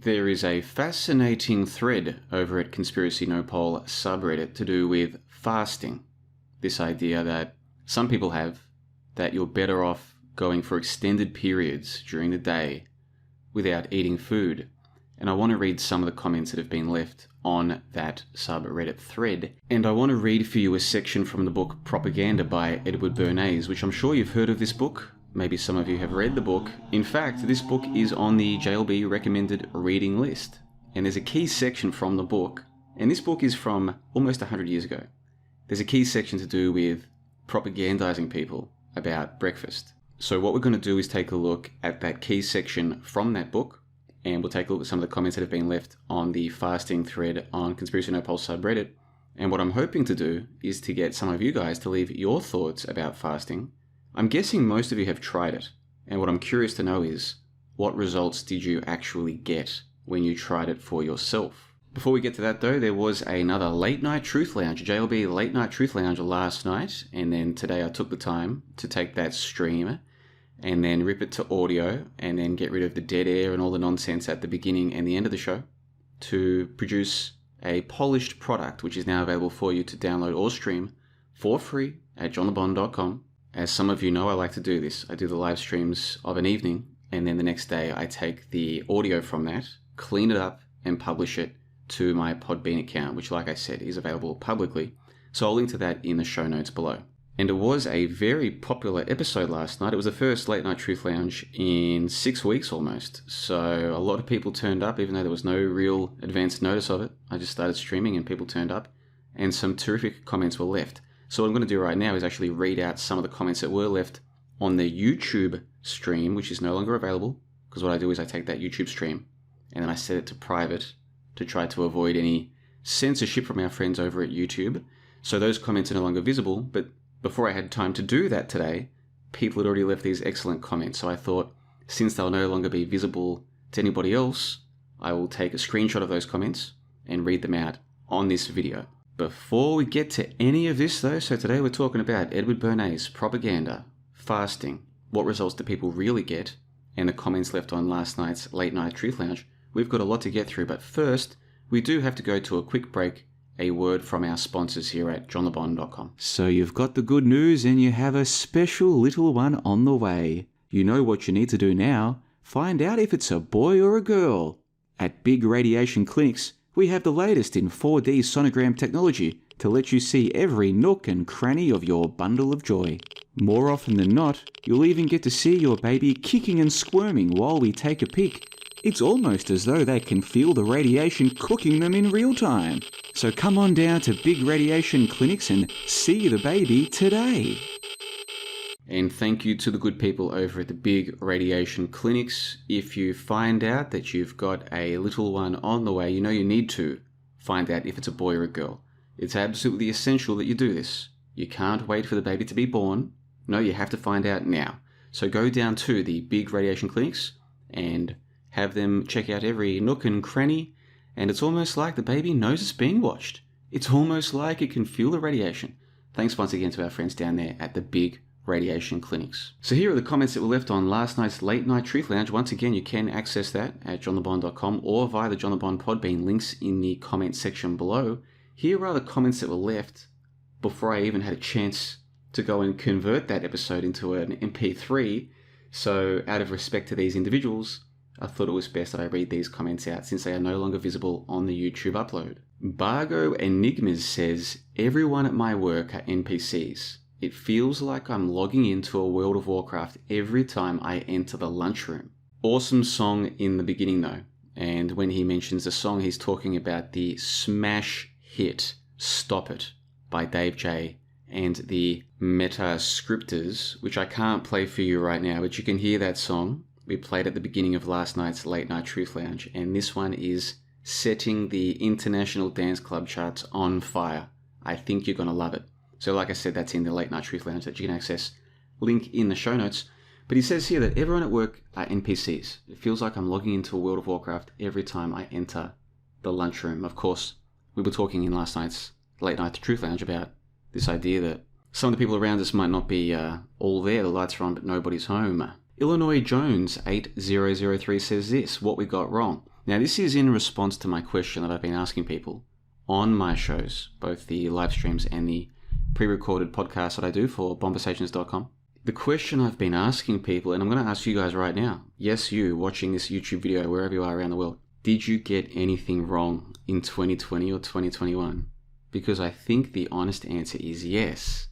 There is a fascinating thread over at Conspiracy No Poll subreddit to do with fasting. This idea that some people have, that you're better off going for extended periods during the day without eating food. And I want to read some of the comments that have been left on that subreddit thread. And I want to read for you a section from the book Propaganda by Edward Bernays, which I'm sure you've heard of this book. Maybe some of you have read the book. In fact, this book is on the JLB recommended reading list. And there's a key section from the book, and this book is from almost 100 years ago. There's a key section to do with propagandizing people about breakfast. So what we're going to do is take a look at that key section from that book, and we'll take a look at some of the comments that have been left on the fasting thread on Conspiracy No Poll subreddit. And what I'm hoping to do is to get some of you guys to leave your thoughts about fasting. I'm guessing most of you have tried it, and what I'm curious to know is, what results did you actually get when you tried it for yourself? Before we get to that though, there was another Late Night Truth Lounge, a JLB Late Night Truth Lounge last night, and then today I took the time to take that stream and then rip it to audio and then get rid of the dead air and all the nonsense at the beginning and the end of the show to produce a polished product which is now available for you to download or stream for free at johnthebond.com. As some of you know, I like to do this. I do the live streams of an evening, and then the next day I take the audio from that, clean it up, and publish it to my Podbean account, which, like I said, is available publicly. So I'll link to that in the show notes below. And it was a very popular episode last night. It was the first Late Night Truth Lounge in 6 weeks almost. So a lot of people turned up, even though there was no real advance notice of it. I just started streaming and people turned up, and some terrific comments were left. So what I'm going to do right now is actually read out some of the comments that were left on the YouTube stream, which is no longer available, because what I do is I take that YouTube stream and then I set it to private to try to avoid any censorship from our friends over at YouTube. So those comments are no longer visible, but before I had time to do that today, people had already left these excellent comments. So I thought, since they'll no longer be visible to anybody else, I will take a screenshot of those comments and read them out on this video. Before we get to any of this though, so today we're talking about Edward Bernays, propaganda, fasting, what results do people really get, and the comments left on last night's Late Night Truth Lounge. We've got a lot to get through, but first, we do have to go to a quick break, a word from our sponsors here at johnthebond.com. So you've got the good news and you have a special little one on the way. You know what you need to do now. Find out if it's a boy or a girl. At Big Radiation Clinics, we have the latest in 4D sonogram technology to let you see every nook and cranny of your bundle of joy. More often than not, you'll even get to see your baby kicking and squirming while we take a peek. It's almost as though they can feel the radiation cooking them in real time. So come on down to Big Radiation Clinics and see the baby today. And thank you to the good people over at the Big Radiation Clinics. If you find out that you've got a little one on the way, you know you need to find out if it's a boy or a girl. It's absolutely essential that you do this. You can't wait for the baby to be born. No, you have to find out now. So go down to the Big Radiation Clinics and have them check out every nook and cranny. And it's almost like the baby knows it's being watched. It's almost like it can feel the radiation. Thanks once again to our friends down there at the Big Radiation Clinics. So here are the comments that were left on last night's Late Night Truth Lounge. Once again, you can access that at johnthebond.com or via the John the Bond Podbean links in the comment section below. Here are the comments that were left before I even had a chance to go and convert that episode into an MP3. So out of respect to these individuals, I thought it was best that I read these comments out since they are no longer visible on the YouTube upload. Bargo Enigmas says, everyone at my work are NPCs. It feels like I'm logging into a World of Warcraft every time I enter the lunchroom. Awesome song in the beginning though. And when he mentions the song, he's talking about the smash hit Stop It by Dave J and the Meta Scripters, which I can't play for you right now, but you can hear that song. We played at the beginning of last night's Late Night Truth Lounge, and this one is setting the International Dance Club charts on fire. I think you're going to love it. So like I said, that's in the Late Night Truth Lounge that you can access. Link in the show notes. But he says here that everyone at work are NPCs. It feels like I'm logging into a World of Warcraft every time I enter the lunchroom. Of course, we were talking in last night's Late Night Truth Lounge about this idea that some of the people around us might not be all there. The lights are on, but nobody's home. Illinois Jones 8003 says this, what we got wrong. Now, this is in response to my question that I've been asking people on my shows, both the live streams and the pre-recorded podcast that I do for bombersations.com. The question I've been asking people, and I'm going to ask you guys right now, yes, you watching this YouTube video wherever you are around the world, did you get anything wrong in 2020 or 2021? Because I think the honest answer is yes.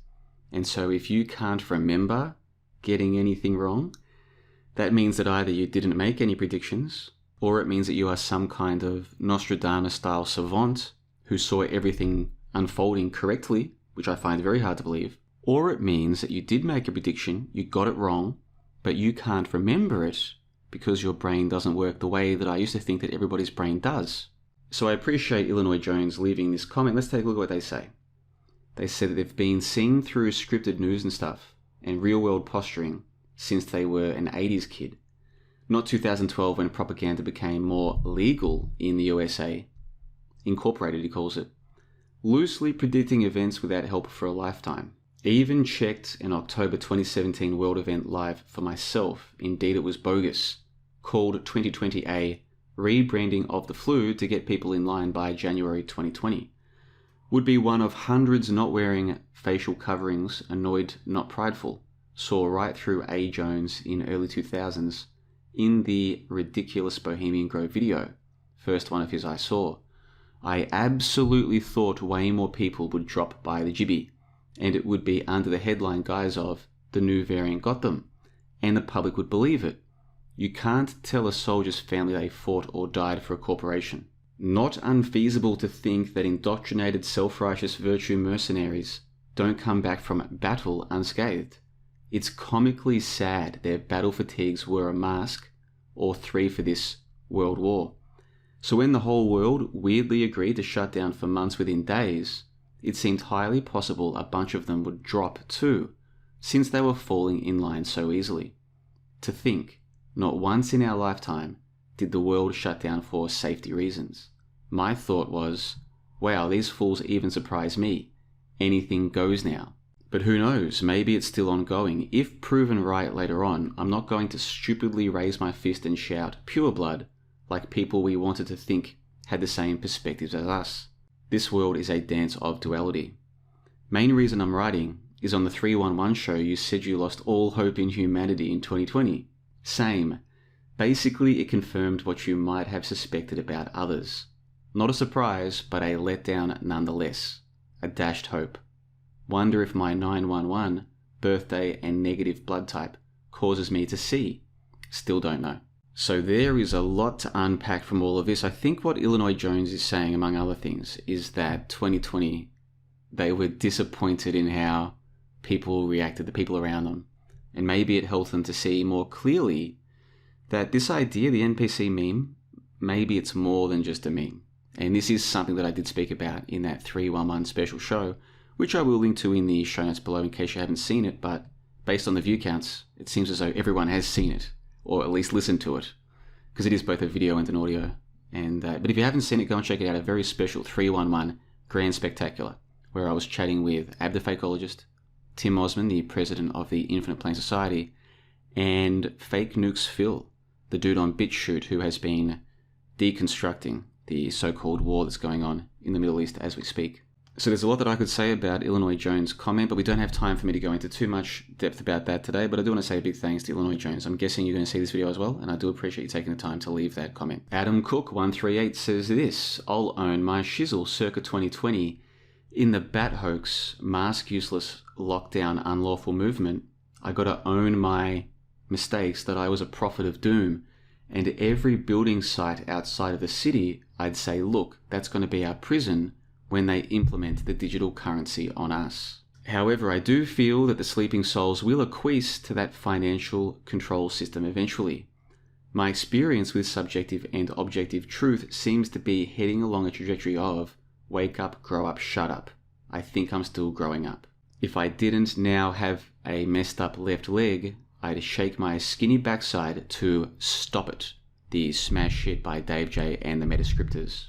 And so if you can't remember getting anything wrong, that means that either you didn't make any predictions, or it means that you are some kind of Nostradamus-style savant who saw everything unfolding correctly, which I find very hard to believe, or it means that you did make a prediction, you got it wrong, but you can't remember it because your brain doesn't work the way that I used to think that everybody's brain does. So I appreciate Illinois Jones leaving this comment. Let's take a look at what they say. They said that they've been seeing through scripted news and stuff and real-world posturing since they were an 80s kid. Not 2012 when propaganda became more legal in the USA. Incorporated, he calls it. Loosely predicting events without help for a lifetime. Even checked an October 2017 world event live for myself. Indeed, it was bogus. Called 2020 a rebranding of the flu to get people in line by January 2020. Would be one of hundreds not wearing facial coverings, annoyed, not prideful. Saw right through A. Jones in early 2000s in the ridiculous Bohemian Grove video. First one of his I saw. I absolutely thought way more people would drop by the jibby, and it would be under the headline guise of the new variant got them, and the public would believe it. You can't tell a soldier's family they fought or died for a corporation. Not unfeasible to think that indoctrinated self-righteous virtue mercenaries don't come back from battle unscathed. It's comically sad their battle fatigues were a mask or 3 for this world war. So when the whole world weirdly agreed to shut down for months within days, it seemed highly possible a bunch of them would drop too, since they were falling in line so easily. To think, not once in our lifetime did the world shut down for safety reasons. My thought was, wow, these fools even surprise me. Anything goes now. But who knows, maybe it's still ongoing. If proven right later on, I'm not going to stupidly raise my fist and shout, pure blood, like people we wanted to think had the same perspectives as us. This world is a dance of duality. Main reason I'm writing is on the 311 show you said you lost all hope in humanity in 2020. Same. Basically, it confirmed what you might have suspected about others. Not a surprise, but a letdown nonetheless. A dashed hope. Wonder if my 911, birthday and negative blood type causes me to see. Still don't know. So there is a lot to unpack from all of this. I think what Illinois Jones is saying, among other things, is that 2020, they were disappointed in how people reacted, the people around them. And maybe it helped them to see more clearly that this idea, the NPC meme, maybe it's more than just a meme. And this is something that I did speak about in that 311 special show, which I will link to in the show notes below in case you haven't seen it, but based on the view counts, it seems as though everyone has seen it, or at least listened to it, because it is both a video and an audio. But if you haven't seen it, go and check it out, a very special 311 Grand Spectacular, where I was chatting with Ab the Fakeologist, Tim Osman, the president of the Infinite Plane Society, and Fake Nukes Phil, the dude on BitChute who has been deconstructing the so-called war that's going on in the Middle East as we speak. So there's a lot that I could say about Illinois Jones' comment, but we don't have time for me to go into too much depth about that today, but I do want to say a big thanks to Illinois Jones. I'm guessing you're going to see this video as well, and I do appreciate you taking the time to leave that comment. Adam Cook 138 says this: I'll own my shizzle circa 2020. In the bat hoax, mask useless, lockdown, unlawful movement, I gotta own my mistakes that I was a prophet of doom. And every building site outside of the city, I'd say, look, that's going to be our prison when they implement the digital currency on us. However, I do feel that the sleeping souls will acquiesce to that financial control system eventually. My experience with subjective and objective truth seems to be heading along a trajectory of wake up, grow up, shut up. I think I'm still growing up. If I didn't now have a messed up left leg, I'd shake my skinny backside to stop it. The smash hit by Dave J and the Metascriptors.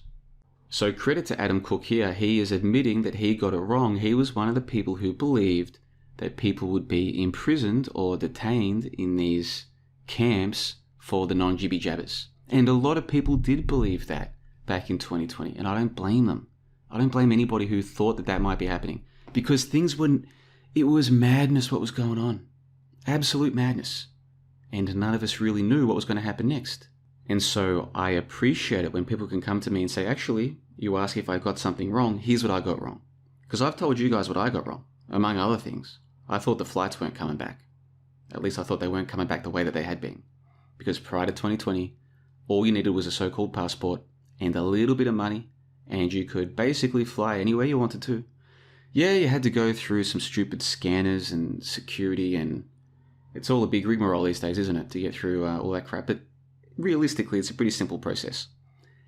So credit to Adam Cook here. He is admitting that he got it wrong. He was one of the people who believed that people would be imprisoned or detained in these camps for the non-jibby jabbers. And a lot of people did believe that back in 2020, and I don't blame them. I don't blame anybody who thought that that might be happening, because it was madness what was going on. Absolute madness. And none of us really knew what was going to happen next. And so I appreciate it when people can come to me and say, actually, you ask if I got something wrong, here's what I got wrong. Because I've told you guys what I got wrong, among other things. I thought the flights weren't coming back. At least I thought they weren't coming back the way that they had been. Because prior to 2020, all you needed was a so-called passport and a little bit of money, and you could basically fly anywhere you wanted to. Yeah, you had to go through some stupid scanners and security, and it's all a big rigmarole these days, isn't it, to get through all that crap. But realistically, it's a pretty simple process.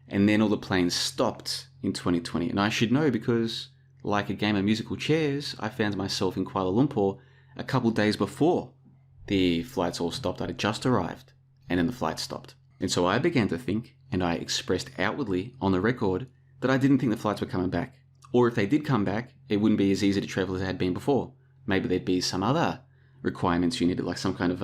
And then all the planes stopped in 2020. And I should know because, like a game of musical chairs, I found myself in Kuala Lumpur a couple days before the flights all stopped. I'd just arrived, and then the flight stopped. And so I began to think, and I expressed outwardly on the record, that I didn't think the flights were coming back. Or if they did come back, it wouldn't be as easy to travel as it had been before. Maybe there'd be some other requirements you needed, like some kind of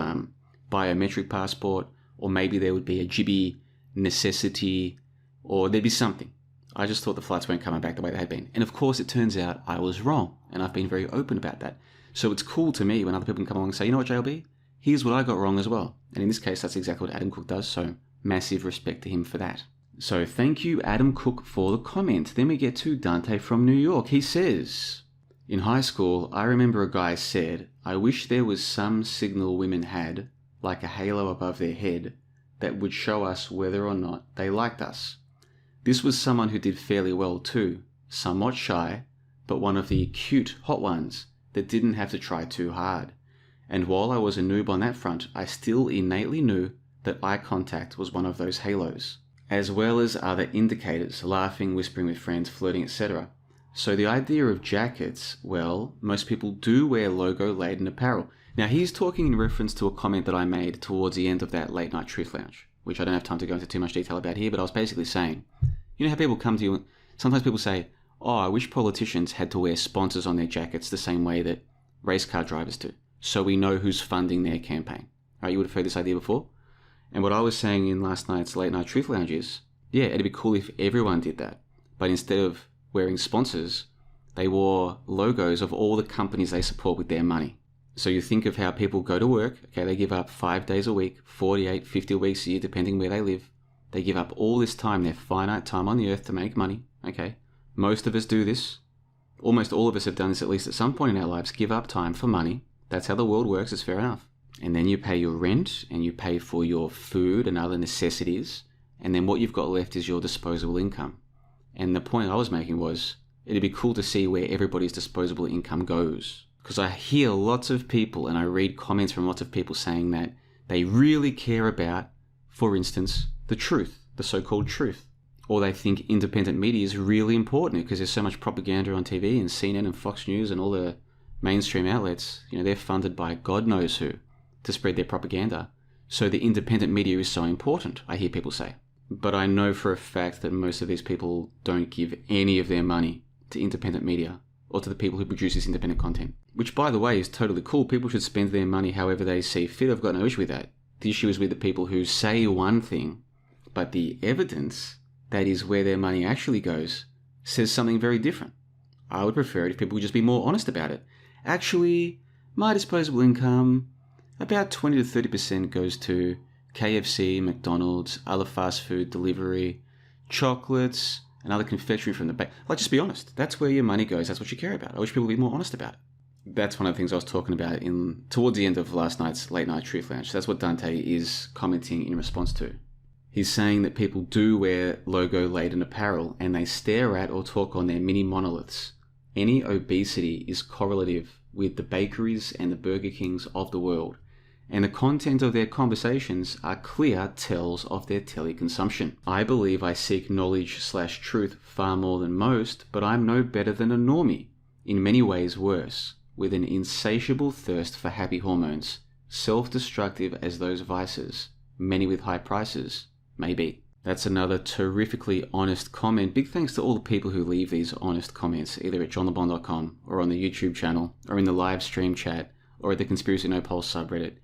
biometric passport, or maybe there would be a jibby necessity, or there'd be something. I just thought the flights weren't coming back the way they had been. And of course, it turns out I was wrong, and I've been very open about that. So it's cool to me when other people can come along and say, you know what, JLB? Here's what I got wrong as well. And in this case, that's exactly what Adam Cook does, so massive respect to him for that. So thank you, Adam Cook, for the comment. Then we get to Dante from New York. He says, in high school, I remember a guy said, I wish there was some signal women had, like a halo above their head, that would show us whether or not they liked us. This was someone who did fairly well too, somewhat shy, but one of the cute hot ones that didn't have to try too hard. And while I was a noob on that front, I still innately knew that eye contact was one of those halos, as well as other indicators, laughing, whispering with friends, flirting, etc. So the idea of jackets, well, most people do wear logo-laden apparel. Now he's talking in reference to a comment that I made towards the end of that Late Night Truth Lounge, which I don't have time to go into too much detail about here, but I was basically saying, you know how people come to you, sometimes people say, oh, I wish politicians had to wear sponsors on their jackets the same way that race car drivers do, so we know who's funding their campaign. Right, you would have heard this idea before? And what I was saying in last night's Late Night Truth Lounge is, yeah, it'd be cool if everyone did that. But instead of wearing sponsors, they wore logos of all the companies they support with their money. So you think of how people go to work, okay, they give up 5 days a week, 48, 50 weeks a year, depending where they live. They give up all this time, their finite time on the earth to make money, okay? Most of us do this. Almost all of us have done this at least at some point in our lives, give up time for money. That's how the world works, it's fair enough. And then you pay your rent, and you pay for your food and other necessities, and then what you've got left is your disposable income. And the point I was making was, it'd be cool to see where everybody's disposable income goes. Because I hear lots of people, and I read comments from lots of people saying that they really care about, for instance, the truth, the so-called truth. Or they think independent media is really important because there's so much propaganda on TV, and CNN and Fox News and all the mainstream outlets, you know, they're funded by God knows who to spread their propaganda. So the independent media is so important, I hear people say. But I know for a fact that most of these people don't give any of their money to independent media or to the people who produce this independent content. Which, by the way, is totally cool. People should spend their money however they see fit. I've got no issue with that. The issue is with the people who say one thing, but the evidence, that is where their money actually goes, says something very different. I would prefer it if people would just be more honest about it. Actually, my disposable income, about 20 to 30% goes to KFC, McDonald's, other fast food delivery, chocolates, and other confectionery from the back. Like, just be honest. That's where your money goes. That's what you care about. I wish people would be more honest about it. That's one of the things I was talking about towards the end of last night's Late Night Truth Lounge. That's what Dante is commenting in response to. He's saying that people do wear logo-laden apparel and they stare at or talk on their mini monoliths. Any obesity is correlative with the bakeries and the Burger Kings of the world, and the content of their conversations are clear tells of their teleconsumption. I believe I seek knowledge/truth far more than most, but I'm no better than a normie, in many ways worse, with an insatiable thirst for happy hormones, self-destructive as those vices, many with high prices, may be. That's another terrifically honest comment. Big thanks to all the people who leave these honest comments, either at johnlebon.com or on the YouTube channel, or in the live stream chat, or at the Conspiracy No Pulse subreddit.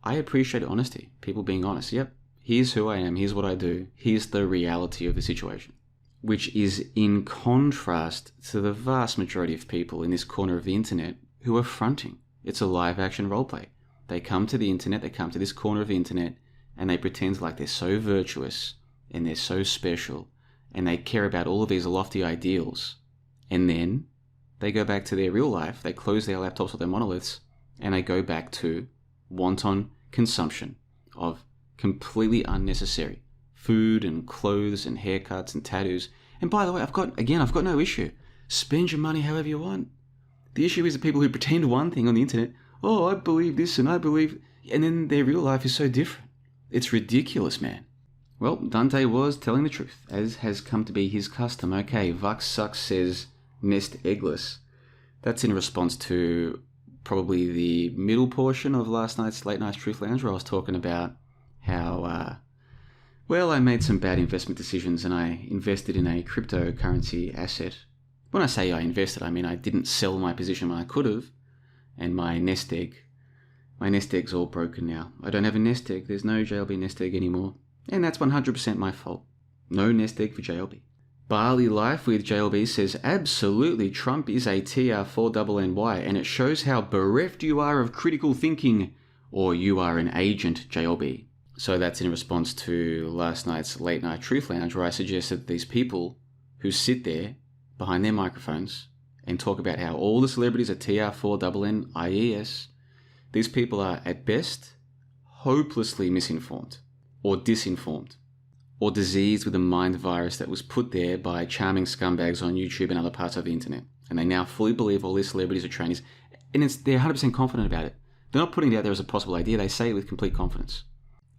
I appreciate honesty, people being honest. Yep, Here's who I am, here's what I do, here's the reality of the situation. Which is in contrast to the vast majority of people in this corner of the internet who are fronting. It's a live action roleplay. They come to the internet, they come to this corner of the internet, and they pretend like they're so virtuous, and they're so special, and they care about all of these lofty ideals. And then they go back to their real life, they close their laptops or their monoliths, and they go back to wanton consumption of completely unnecessary food and clothes and haircuts and tattoos. And by the way, I've got no issue. Spend your money however you want. The issue is the people who pretend one thing on the internet. Oh, I believe this and I believe... And then their real life is so different. It's ridiculous, man. Well, Dante was telling the truth, as has come to be his custom. Okay, Vux Sucks says nest eggless. That's in response to probably the middle portion of last night's Late Night Truth Lounge, where I was talking about how, I made some bad investment decisions and I invested in a cryptocurrency asset. When I say I invested, I mean I didn't sell my position when I could have, and my nest egg's all broken now. I don't have a nest egg. There's no JLB nest egg anymore. And that's 100% my fault. No nest egg for JLB. Barley Life with JLB says, absolutely, Trump is a TR4NNY, and it shows how bereft you are of critical thinking, or you are an agent, JLB. So that's in response to last night's Late Night Truth Lounge, where I suggested these people who sit there behind their microphones and talk about how all the celebrities are TR4NNIES, these people are, at best, hopelessly misinformed, or disinformed, or diseased with a mind virus that was put there by charming scumbags on YouTube and other parts of the internet. And they now fully believe all these celebrities are trainees, and they're 100% confident about it. They're not putting it out there as a possible idea, they say it with complete confidence.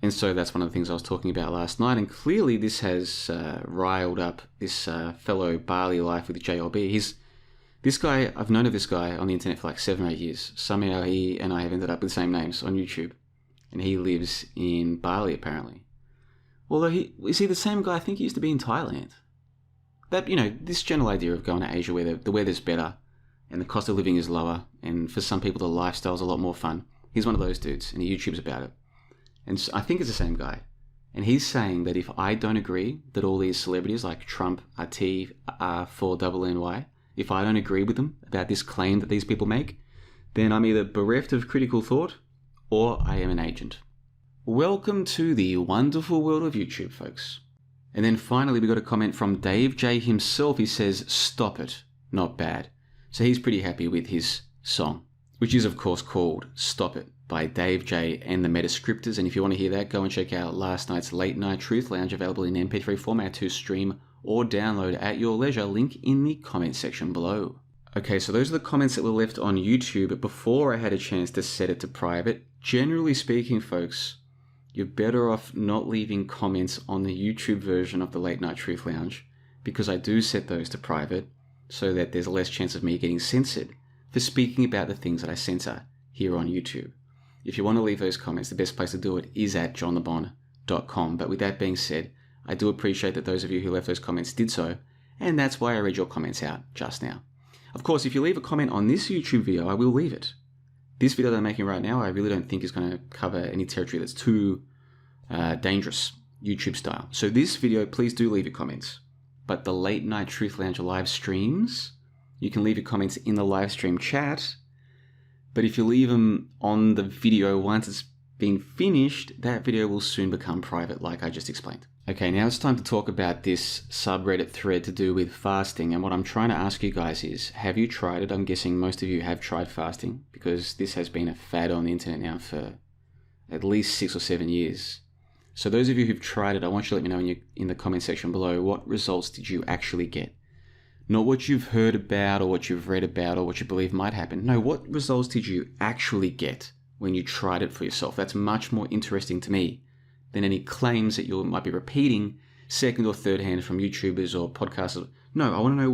And so that's one of the things I was talking about last night, and clearly this has riled up this fellow Barley Life with JLB. This guy, I've known of this guy on the internet for like 7 or 8 years. Somehow he and I have ended up with the same names on YouTube. And he lives in Bali, apparently. Although is he the same guy? I think he used to be in Thailand. That, this general idea of going to Asia where the weather's better and the cost of living is lower, and for some people the lifestyle's a lot more fun. He's one of those dudes, and he YouTubes about it. And so I think it's the same guy. And he's saying that if I don't agree that all these celebrities like Trump are TR4NNY, if I don't agree with them about this claim that these people make, then I'm either bereft of critical thought or I am an agent. Welcome to the wonderful world of YouTube, folks. And then finally we got a comment from Dave J himself. He says, stop it, not bad. So he's pretty happy with his song, which is of course called Stop It by Dave J and the Metascriptors. And if you want to hear that, go and check out last night's Late Night Truth Lounge, available in MP3 format to stream or download at your leisure. Link in the comment section below. Okay, so those are the comments that were left on YouTube before I had a chance to set it to private. Generally speaking, folks, you're better off not leaving comments on the YouTube version of the Late Night Truth Lounge, because I do set those to private so that there's less chance of me getting censored for speaking about the things that I censor here on YouTube. If you want to leave those comments, the best place to do it is at johnthebond.com. But with that being said, I do appreciate that those of you who left those comments did so, and that's why I read your comments out just now. Of course, if you leave a comment on this YouTube video, I will leave it. This video that I'm making right now, I really don't think is going to cover any territory that's too dangerous, YouTube style. So this video, please do leave your comments. But the Late Night Truth Lounge live streams, you can leave your comments in the live stream chat. But if you leave them on the video once it's been finished, that video will soon become private, like I just explained. Okay, now it's time to talk about this subreddit thread to do with fasting. And what I'm trying to ask you guys is, have you tried it? I'm guessing most of you have tried fasting, because this has been a fad on the internet now for at least 6 or 7 years. So those of you who've tried it, I want you to let me know in the comment section below, what results did you actually get? Not what you've heard about or what you've read about or what you believe might happen. No, what results did you actually get when you tried it for yourself? That's much more interesting to me than any claims that you might be repeating second or third hand from YouTubers or podcasters. No, I want to know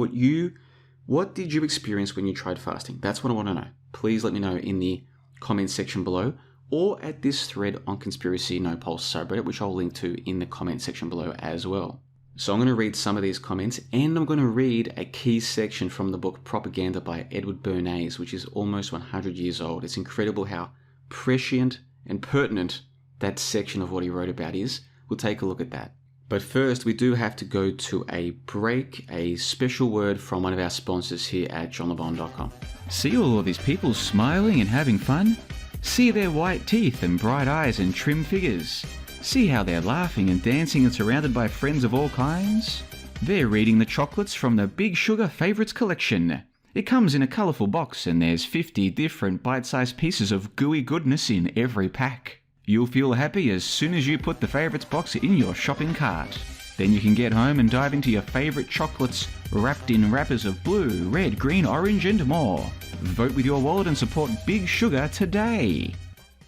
what did you experience when you tried fasting? That's what I want to know. Please let me know in the comment section below, or at this thread on Conspiracy No Pulse subreddit, which I'll link to in the comment section below as well. So I'm going to read some of these comments, and I'm going to read a key section from the book Propaganda by Edward Bernays, which is almost 100 years old. It's incredible how prescient and pertinent that section of what he wrote about is, we'll take a look at that. But first, we do have to go to a break, a special word from one of our sponsors here at johnlebon.com. See all of these people smiling and having fun? See their white teeth and bright eyes and trim figures? See how they're laughing and dancing and surrounded by friends of all kinds? They're eating the chocolates from the Big Sugar Favorites collection. It comes in a colourful box and there's 50 different bite-sized pieces of gooey goodness in every pack. You'll feel happy as soon as you put the favourites box in your shopping cart. Then you can get home and dive into your favourite chocolates wrapped in wrappers of blue, red, green, orange and more. Vote with your wallet and support Big Sugar today.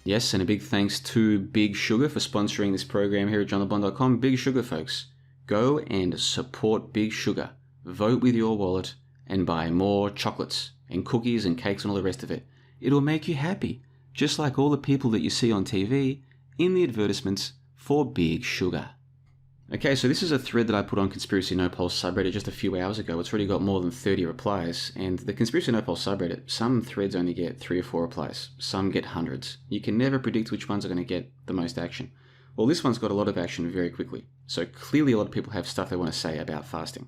Yes, and a big thanks to Big Sugar for sponsoring this program here at johnlebon.com. Big Sugar, folks. Go and support Big Sugar. Vote with your wallet and buy more chocolates and cookies and cakes and all the rest of it. It'll make you happy. Just like all the people that you see on TV in the advertisements for Big Sugar. Okay, so this is a thread that I put on Conspiracy No Pole subreddit just a few hours ago. It's already got more than 30 replies. And the Conspiracy No Pole subreddit, some threads only get 3 or 4 replies. Some get hundreds. You can never predict which ones are going to get the most action. Well, this one's got a lot of action very quickly. So clearly a lot of people have stuff they want to say about fasting.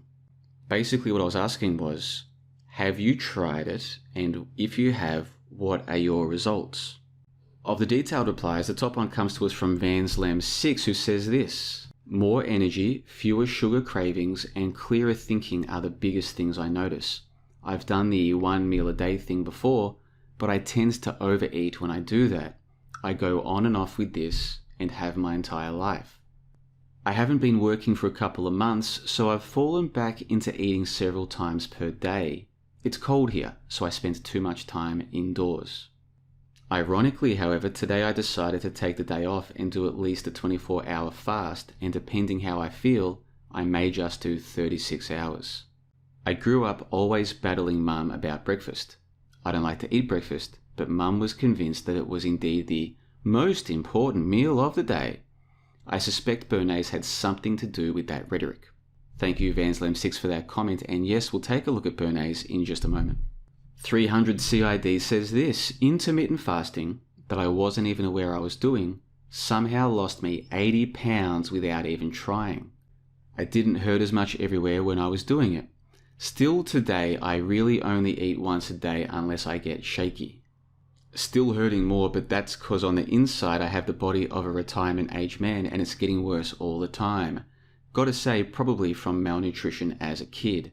Basically what I was asking was, have you tried it? And if you have, what are your results? Of the detailed replies, the top one comes to us from VansLam6, who says this: more energy, fewer sugar cravings, and clearer thinking are the biggest things I notice. I've done the 1 meal a day thing before, but I tend to overeat when I do that. I go on and off with this and have my entire life. I haven't been working for a couple of months, so I've fallen back into eating several times per day. It's cold here, so I spend too much time indoors. Ironically, however, today I decided to take the day off and do at least a 24-hour fast, and depending how I feel, I may just do 36 hours. I grew up always battling Mum about breakfast. I don't like to eat breakfast, but Mum was convinced that it was indeed the most important meal of the day. I suspect Bernays had something to do with that rhetoric. Thank you, VansLam6, for that comment, and yes, we'll take a look at Bernays in just a moment. 300 CID says this: intermittent fasting, that I wasn't even aware I was doing, somehow lost me 80 pounds without even trying. I didn't hurt as much everywhere when I was doing it. Still today, I really only eat once a day unless I get shaky. Still hurting more, but that's because on the inside I have the body of a retirement age man and it's getting worse all the time. Gotta say, probably from malnutrition as a kid.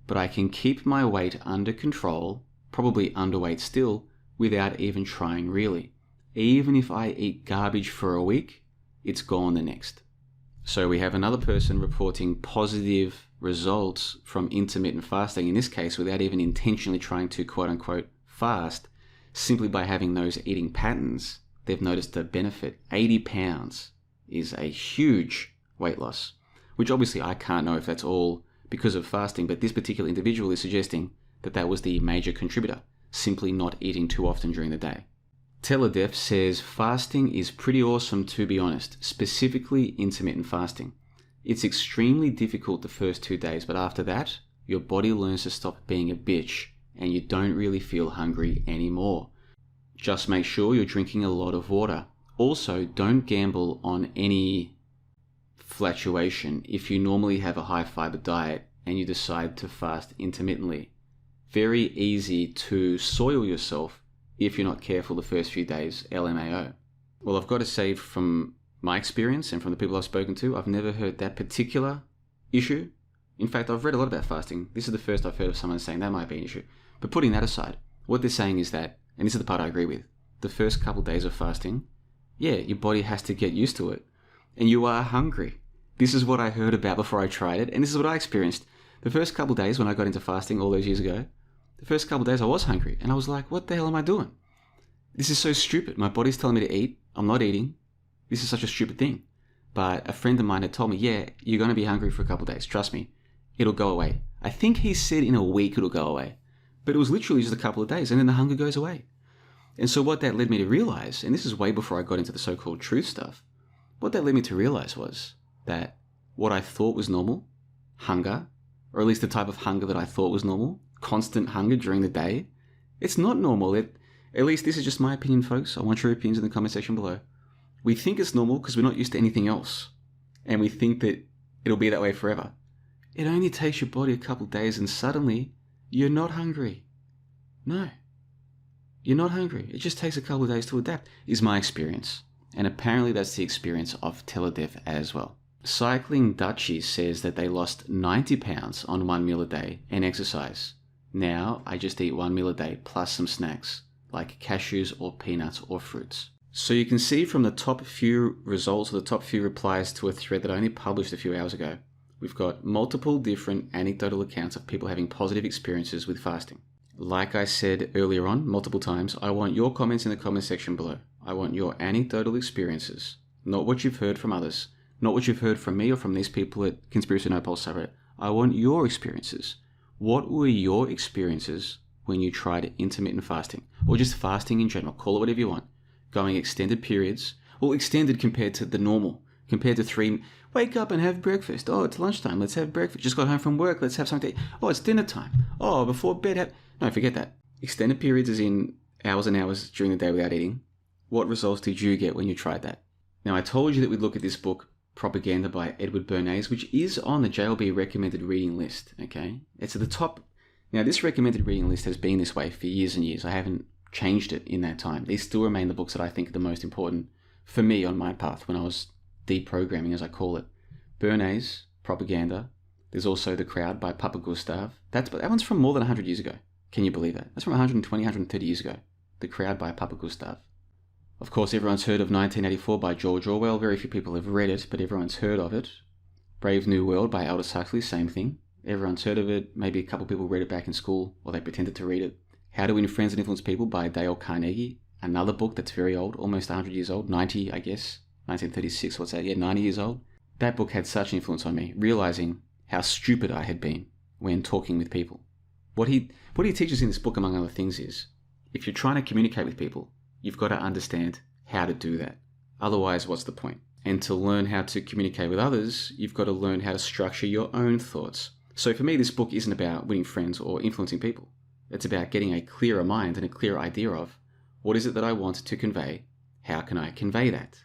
But I can keep my weight under control, probably underweight still, without even trying really. Even if I eat garbage for a week, it's gone the next. So we have another person reporting positive results from intermittent fasting, in this case without even intentionally trying to quote-unquote fast. Simply by having those eating patterns, they've noticed a benefit. 80 pounds is a huge weight loss, which obviously I can't know if that's all because of fasting, but this particular individual is suggesting that that was the major contributor, simply not eating too often during the day. Teledef says fasting is pretty awesome, to be honest, specifically intermittent fasting. It's extremely difficult the first 2 days, but after that, your body learns to stop being a bitch and you don't really feel hungry anymore. Just make sure you're drinking a lot of water. Also, don't gamble on any fluctuation if you normally have a high fiber diet and you decide to fast intermittently. Very easy to soil yourself if you're not careful the first few days, LMAO. Well, I've got to say from my experience and from the people I've spoken to, I've never heard that particular issue. In fact, I've read a lot about fasting. This is the first I've heard of someone saying that might be an issue. But putting that aside, what they're saying is that, and this is the part I agree with, the first couple of days of fasting, yeah, your body has to get used to it. And you are hungry. This is what I heard about before I tried it, and this is what I experienced. The first couple of days when I got into fasting all those years ago, the first couple of days I was hungry, and I was like, what the hell am I doing? This is so stupid. My body's telling me to eat. I'm not eating. This is such a stupid thing. But a friend of mine had told me, yeah, you're going to be hungry for a couple of days. Trust me. It'll go away. I think he said in a week it'll go away. But it was literally just a couple of days, and then the hunger goes away. And so what that led me to realize, and this is way before I got into the so-called truth stuff, what that led me to realize was that what I thought was normal, hunger, or at least the type of hunger that I thought was normal, constant hunger during the day, it's not normal. At least this is just my opinion, folks. I want your opinions in the comment section below. We think it's normal because we're not used to anything else. and we think that it'll be that way forever. It only takes your body a couple of days and suddenly you're not hungry. No, you're not hungry. It just takes a couple of days to adapt, is my experience. And apparently that's the experience of Teledev as well. Cycling Dutchie says that they lost 90 pounds on 1 meal a day and exercise. Now I just eat 1 meal a day plus some snacks like cashews or peanuts or fruits. So you can see from the top few results or the top few replies to a thread that I only published a few hours ago, we've got multiple different anecdotal accounts of people having positive experiences with fasting. Like I said earlier on, multiple times, I want your comments in the comment section below. I want your anecdotal experiences, not what you've heard from others, not what you've heard from me or from these people at Conspiracy No Pole subreddit. I want your experiences. What were your experiences when you tried intermittent fasting? Or just fasting in general, call it whatever you want. Going extended periods, well, extended compared to the normal, compared to 3, wake up and have breakfast. Oh, it's lunchtime, let's have breakfast. Just got home from work, let's have something to eat. Oh, it's dinner time. Oh, before bed, no, forget that. Extended periods is in hours and hours during the day without eating. What results did you get when you tried that? Now, I told you that we'd look at this book, Propaganda by Edward Bernays, which is on the JLB recommended reading list, okay? It's at the top. Now, this recommended reading list has been this way for years and years. I haven't changed it in that time. These still remain the books that I think are the most important for me on my path when I was deprogramming, as I call it. Bernays, Propaganda. There's also The Crowd by Papa Gustav. That one's from more than 100 years ago. Can you believe that? That's from 120, 130 years ago. The Crowd by Papa Gustav. Of course, everyone's heard of 1984 by George Orwell. Very few people have read it, but everyone's heard of it. Brave New World by Aldous Huxley, same thing. Everyone's heard of it. Maybe a couple people read it back in school, or they pretended to read it. How to Win Friends and Influence People by Dale Carnegie. Another book that's very old, almost 100 years old. 90, I guess. 1936, what's that? Yeah, 90 years old. That book had such an influence on me, realizing how stupid I had been when talking with people. What he teaches in this book, among other things, is if you're trying to communicate with people, you've got to understand how to do that. Otherwise, what's the point? And to learn how to communicate with others, you've got to learn how to structure your own thoughts. So for me, this book isn't about winning friends or influencing people. It's about getting a clearer mind and a clearer idea of what is it that I want to convey? How can I convey that?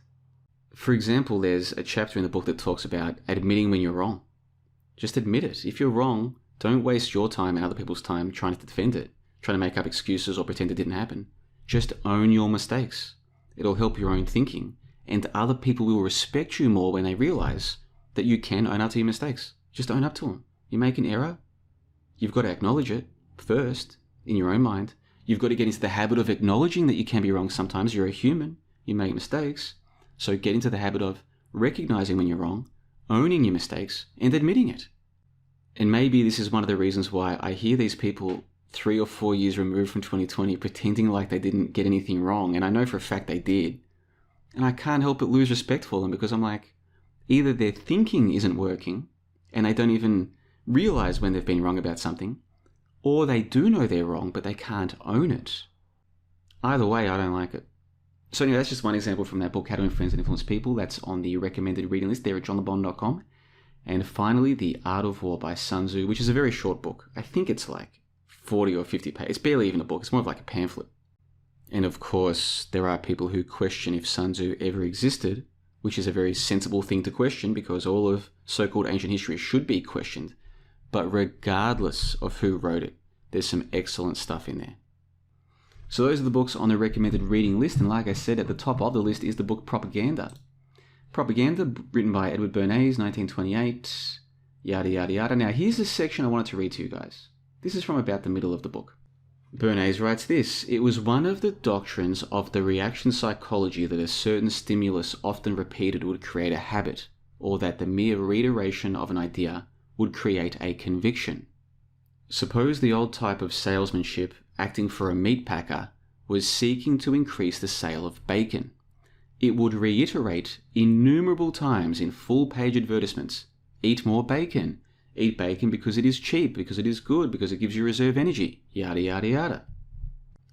For example, there's a chapter in the book that talks about admitting when you're wrong. Just admit it. If you're wrong, don't waste your time and other people's time trying to defend it, trying to make up excuses or pretend it didn't happen. Just own your mistakes. It'll help your own thinking, and other people will respect you more when they realize that you can own up to your mistakes. Just own up to them. You make an error, you've got to acknowledge it first in your own mind. You've got to get into the habit of acknowledging that you can be wrong sometimes. You're a human. You make mistakes. So get into the habit of recognizing when you're wrong, owning your mistakes, and admitting it. And maybe this is one of the reasons why I hear these people 3 or 4 years removed from 2020 pretending like they didn't get anything wrong, and I know for a fact they did. And I can't help but lose respect for them, because I'm like, either their thinking isn't working and they don't even realize when they've been wrong about something, or they do know they're wrong but they can't own it. Either way, I don't like it. So anyway, that's just one example from that book, How to Win Friends and Influence People. That's on the recommended reading list there at johnlebon.com. And finally, The Art of War by Sun Tzu, which is a very short book. I think it's like 40 or 50 pages. It's barely even a book. It's more of like a pamphlet. And of course, there are people who question if Sun Tzu ever existed, which is a very sensible thing to question, because all of so-called ancient history should be questioned. But regardless of who wrote it, there's some excellent stuff in there. So those are the books on the recommended reading list, and like I said, at the top of the list is the book Propaganda. Propaganda, written by Edward Bernays, 1928, yada yada yada. Now here's the section I wanted to read to you guys. This is from about the middle of the book. Bernays writes this: "It was one of the doctrines of the reaction psychology that a certain stimulus often repeated would create a habit, or that the mere reiteration of an idea would create a conviction. Suppose the old type of salesmanship, acting for a meat packer, was seeking to increase the sale of bacon. It would reiterate innumerable times in full-page advertisements, 'Eat more bacon. Eat bacon because it is cheap, because it is good, because it gives you reserve energy,' yada yada yada.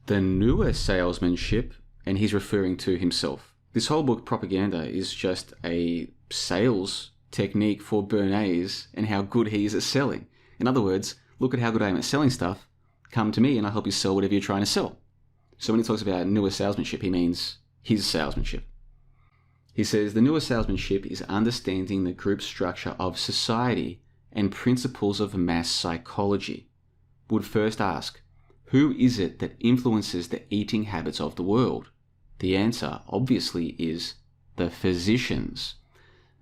The newer salesmanship," and he's referring to himself. This whole book, Propaganda, is just a sales technique for Bernays and how good he is at selling. In other words, look at how good I am at selling stuff. Come to me and I'll help you sell whatever you're trying to sell. So when he talks about newer salesmanship, he means his salesmanship. He says, the newer salesmanship is understanding the group structure of society and principles of mass psychology. Would first ask, who is it that influences the eating habits of the world? The answer, obviously, is the physicians.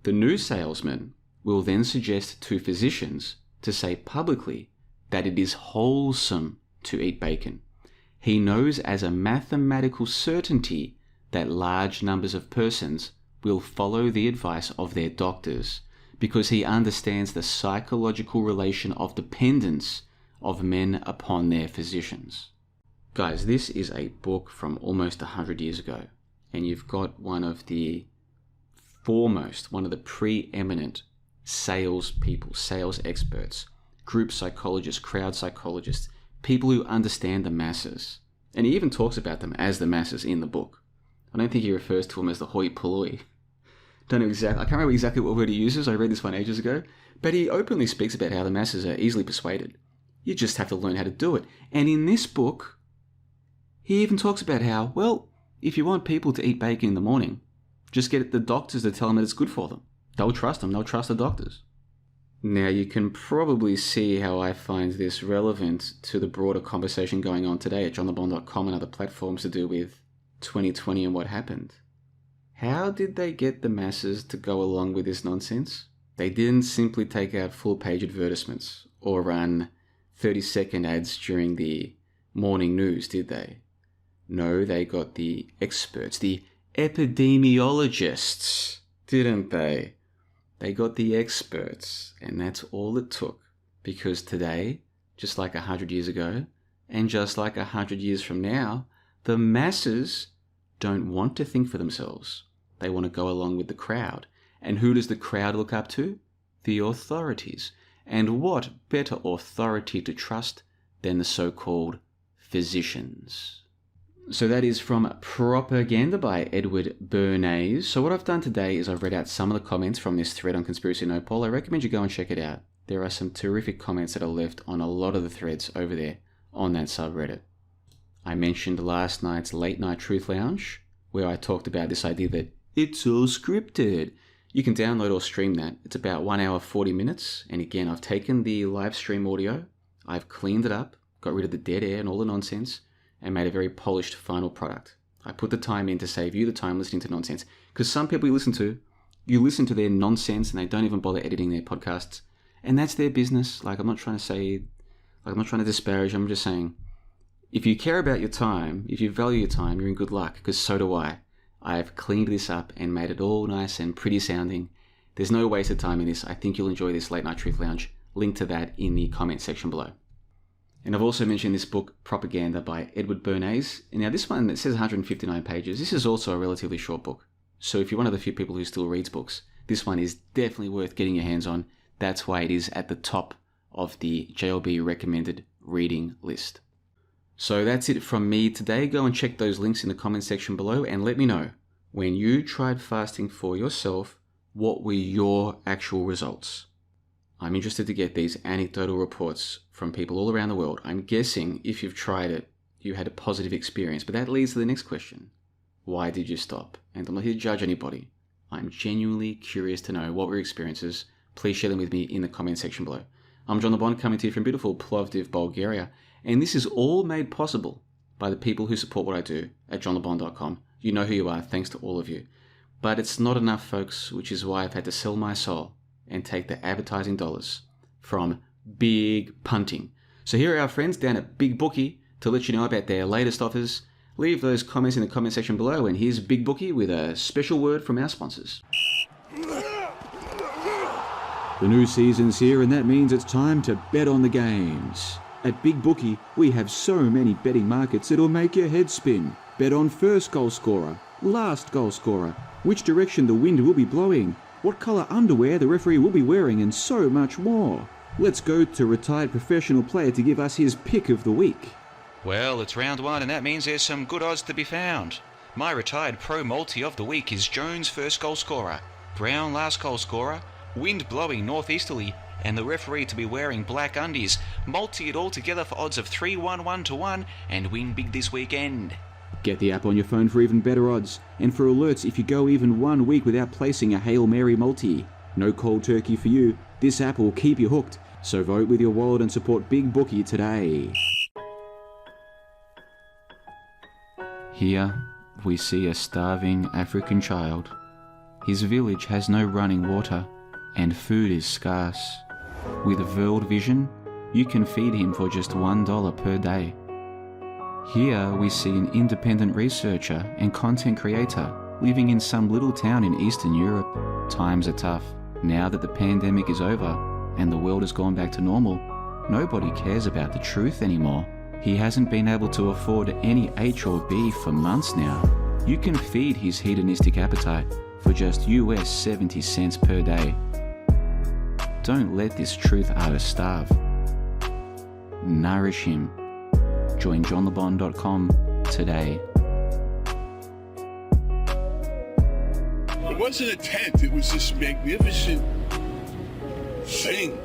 The new salesman will then suggest to physicians to say publicly that it is wholesome to eat bacon. He knows as a mathematical certainty that large numbers of persons will follow the advice of their doctors because he understands the psychological relation of dependence of men upon their physicians. Guys, this is a book from almost 100 years ago, and you've got one of the preeminent sales people, sales experts, group psychologists, crowd psychologists, people who understand the masses. And he even talks about them as the masses in the book. I don't think he refers to them as the hoi polloi. I can't remember exactly what word he uses. I read this one ages ago. But he openly speaks about how the masses are easily persuaded. You just have to learn how to do it. And in this book, he even talks about how, well, if you want people to eat bacon in the morning, just get the doctors to tell them that it's good for them. They'll trust them. They'll trust the doctors. Now, you can probably see how I find this relevant to the broader conversation going on today at johnthebond.com and other platforms to do with 2020 and what happened. How did they get the masses to go along with this nonsense? They didn't simply take out full-page advertisements or run 30-second ads during the morning news, did they? No, they got the experts, the epidemiologists, didn't they? They got the experts, and that's all it took. Because today, just like 100 years ago, and just like 100 years from now, the masses don't want to think for themselves. They want to go along with the crowd. And who does the crowd look up to? The authorities. And what better authority to trust than the so-called physicians? So that is from Propaganda by Edward Bernays. So what I've done today is I've read out some of the comments from this thread on Conspiracy No Poll. I recommend you go and check it out. There are some terrific comments that are left on a lot of the threads over there on that subreddit. I mentioned last night's Late Night Truth Lounge, where I talked about this idea that it's all scripted. You can download or stream that. It's about 1 hour, 40 minutes. And again, I've taken the live stream audio, I've cleaned it up, got rid of the dead air and all the nonsense, and made a very polished final product. I put the time in to save you the time listening to nonsense. Because some people you listen to their nonsense and they don't even bother editing their podcasts. And that's their business. I'm not trying to disparage, I'm just saying, if you care about your time, if you value your time, you're in good luck, because so do I. I've cleaned this up and made it all nice and pretty sounding. There's no waste of time in this. I think you'll enjoy this Late Night Truth Lounge. Link to that in the comment section below. And I've also mentioned this book, Propaganda by Edward Bernays. And now this one, it says 159 pages. This is also a relatively short book. So if you're one of the few people who still reads books, this one is definitely worth getting your hands on. That's why it is at the top of the JLB recommended reading list. So that's it from me today. Go and check those links in the comment section below and let me know, when you tried fasting for yourself, what were your actual results? I'm interested to get these anecdotal reports from people all around the world. I'm guessing if you've tried it, you had a positive experience. But that leads to the next question. Why did you stop? And I'm not here to judge anybody. I'm genuinely curious to know what were your experiences. Please share them with me in the comment section below. I'm John the Bond, coming to you from beautiful Plovdiv, Bulgaria. And this is all made possible by the people who support what I do at johnthebond.com. You know who you are, thanks to all of you. But it's not enough, folks, which is why I've had to sell my soul and take the advertising dollars from Big Punting. So here are our friends down at Big Bookie to let you know about their latest offers. Leave those comments in the comment section below, and here's Big Bookie with a special word from our sponsors. The new season's here, and that means it's time to bet on the games. At Big Bookie, we have so many betting markets it'll make your head spin. Bet on first goal scorer, last goal scorer, which direction the wind will be blowing, what colour underwear the referee will be wearing, and so much more. Let's go to retired professional player to give us his pick of the week. Well, it's round one, and that means there's some good odds to be found. My retired pro multi of the week is Jones first goal scorer, Brown last goal scorer, wind blowing northeasterly, and the referee to be wearing black undies. Multi it all together for odds of 3-1-1 to 1 and win big this weekend. Get the app on your phone for even better odds, and for alerts if you go even 1 week without placing a Hail Mary multi. No cold turkey for you, this app will keep you hooked, so vote with your wallet and support Big Bookie today. Here, we see a starving African child. His village has no running water, and food is scarce. With World Vision, you can feed him for just $1 per day. Here we see an independent researcher and content creator living in some little town in Eastern Europe. Times are tough. Now that the pandemic is over and the world has gone back to normal, nobody cares about the truth anymore. He hasn't been able to afford any H or B for months now. You can feed his hedonistic appetite for just US 70 cents per day. Don't let this truth artist starve. Nourish him. Join johnlebon.com today. It wasn't a tent, it was this magnificent thing.